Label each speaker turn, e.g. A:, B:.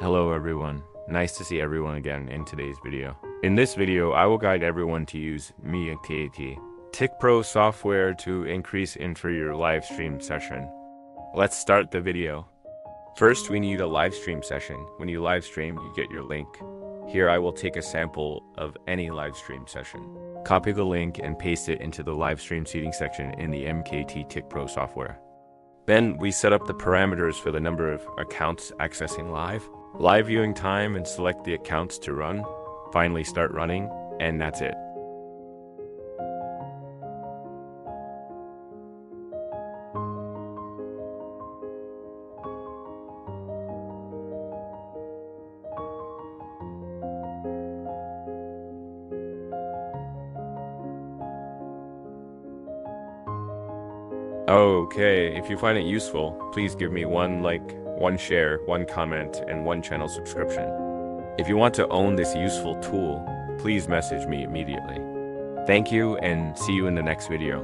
A: Hello everyone, nice to see everyone again in today's video. In this video, I will guide everyone to use Whatapp, TikPro software to increase in for your live stream session. Let's start the video. First, we need a live stream session. When you live stream, you get your link. Here I will take a sample of any live stream session. Copy the link and paste it into the live stream seating section in the MKT TikPro software. Then we set up the parameters for the number of accounts accessing live viewing time, and select the accounts to run. Finally start running, and that's it. Okay, if you find it useful, please give me one like, one share, one comment, and one channel subscription. If you want to own this useful tool, please message me immediately. Thank you, and see you in the next video.